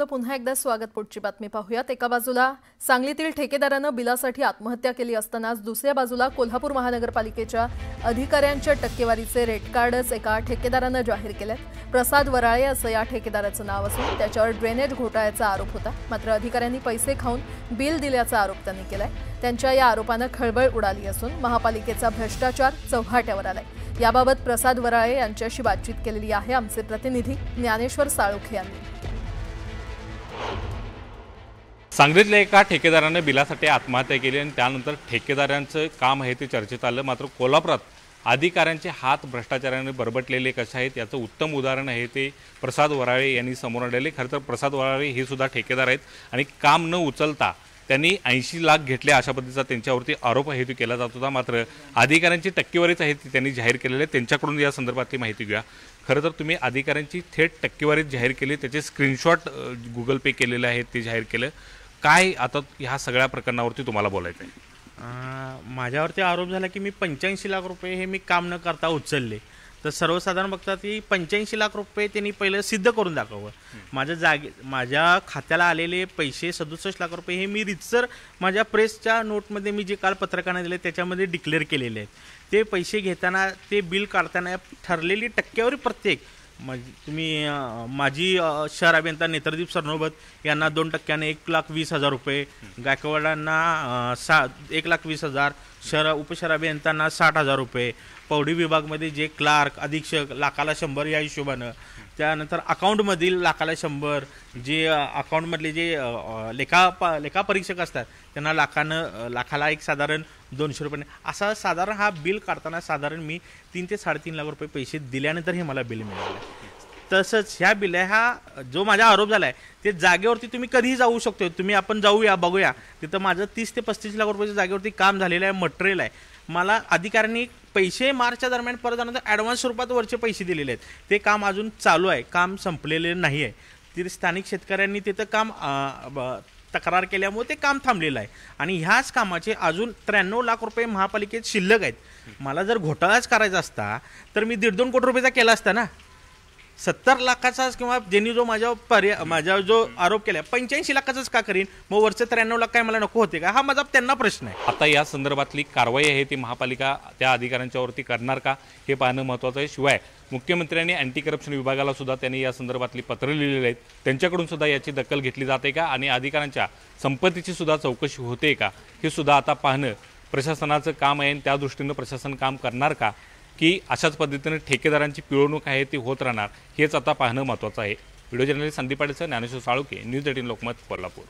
आपलं पुन्हा एकदा स्वागत। पुढची बातमी पाहूयात। एका बाजूला सांगलीतील ठेकेदारानं बिलासाठी आत्महत्या केली असतानाच दुसऱ्या बाजूला कोल्हापूर महानगरपालिकेच्या अधिकाऱ्यांच्या टक्केवारीचे रेट कार्डच एका ठेकेदारानं जाहीर केले। प्रसाद वराळे असं या ठेकेदाराचं नाव असून त्याच्यावर ड्रेनेज घोटाळ्याचा आरोप होता। मात्र अधिकाऱ्यांनी पैसे खाऊन बिल दिल्याचा आरोप त्यांनी केलाय। त्यांच्या या आरोपानं खळबळ उडाली असून महापालिकेचा भ्रष्टाचार चव्हाट्यावर आलाय। याबाबत प्रसाद वराळे यांच्याशी बातचीत केलेली आहे आमचे प्रतिनिधी ज्ञानेश्वर साळुखे यांनी। सांगलीतल्या एका ठेकेदाराने बिलासाठी आत्महत्या केली आणि त्यानंतर ठेकेदारांचं काम आहे ते चर्चेत आलं। मात्र कोल्हापुरात अधिकाऱ्यांचे हात भ्रष्टाचाराने बरबटलेले कसे आहेत याचं उत्तम उदाहरण आहे ते प्रसाद वराळे यांनी समोर आणले। खरं तर प्रसाद वराळे हे सुद्धा ठेकेदार आहेत आणि काम न उचलता त्यांनी 80 लाख घेतले अशा पद्धतीचा त्यांच्यावरती आरोप आहे तो केला जात होता। मात्र अधिकाऱ्यांची टक्केवारीच आहे ती त्यांनी जाहीर केलेली आहे। त्यांच्याकडून या संदर्भातली माहिती घेऊया। खरं तर तुम्ही अधिकाऱ्यांची थेट टक्केवारी जाहीर केली, त्याचे स्क्रीनशॉट गुगल पे केलेले आहेत, ते जाहीर केलं। काय आता ह्या सगळ्या प्रकरणावरती तुम्हाला बोलायचं आहे? माझ्यावरती आरोप झाला की मी 85 लाख रुपये हे मी काम न करता उचलले। तर सर्वसाधारण बघतात की 85 लाख रुपये त्यांनी पहिलं सिद्ध करून दाखवलं। माझ्या खात्याला आलेले पैसे 67 लाख रुपये हे मी रितसर माझ्या प्रेसच्या नोटमध्ये मी जे काल पत्रकारांना दिले त्याच्यामध्ये डिक्लेअर केलेले आहेत। ते पैसे घेताना ते बिल काढताना ठरलेली टक्केवारी प्रत्येक तुम्ही माजी शहर अभियंता नेत्रदीप सरनोबत यांना 2% 1,20,000 रुपये, गायकवाडांना 1,20,000, उपशहर अभियंत्यांना 60,000 रुपये, पौडी विभागमध्ये जे क्लार्क अधीक्षक लाखाला 100 या हिशोबानं, त्यानंतर अकाउंटमधील लाखाला 100, जे अकाउंटमधले जे लेखापरीक्षक असतात त्यांना लाखाला एक साधारण 200 रुपये, असा साधारण हा बिल काढताना साधारण मी 3 ते 3.5 लाख रुपये पैसे दिल्यानंतर हे मला बिल मिळालं। तसंच ह्या बिल हा जो माझा आरोप झाला आहे ते जागेवरती तुम्ही कधीही जाऊ शकतो, तुम्ही आपण जाऊया बघूया, तिथं माझं 30 ते 35 लाख रुपयाच्या जागेवरती काम झालेलं आहे, मटेरियल आहे। मला अधिकाऱ्यांनी पैसे मार्चच्या दरम्यान परत आल्यानंतर ॲडव्हान्स स्वरूपात वरचे पैसे दिलेले आहेत, ते काम अजून चालू आहे, काम संपलेले नाही आहे। तिथे स्थानिक शेतकऱ्यांनी तिथं काम तक्रार केल्यामुळे ते काम थांबलेलं आहे आणि ह्याच कामाचे अजून 93 लाख रुपये महापालिकेत शिल्लक आहेत। मला जर घोटाळाच करायचा असता तर मी 1.5 कोटी रुपयाचा केला असता ना। 70 लाखाचाच किंवा ज्यांनी जो माझ्या जो आरोप केला 85 लाखाचाच का करीन, मग वरचं 93 लाख काय मला नको होते का, हा माझा त्यांना प्रश्न आहे। आता या संदर्भातली कारवाई आहे ती महापालिका त्या अधिकाऱ्यांच्यावरती करणार का हे पाहणं महत्त्वाचं आहे। शिवाय मुख्यमंत्र्यांनी अँटी करप्शन विभागाला सुद्धा त्यांनी या संदर्भातली पत्र लिहिलेली आहेत, त्यांच्याकडून सुद्धा याची दखल घेतली जाते का आणि अधिकाऱ्यांच्या संपत्तीची सुद्धा चौकशी होते का हे सुद्धा आता पाहणं प्रशासनाचं काम आहे। त्या दृष्टीनं प्रशासन काम करणार का की अशाच पद्धतीने ठेकेदारांची पिळवणूक आहे ती होत राहणार हेच आता पाहणं महत्त्वाचं आहे। Video journalist Sandeep Patil, Dnyaneshwar Salukhe, news 18 Lokmat, Kolhapur.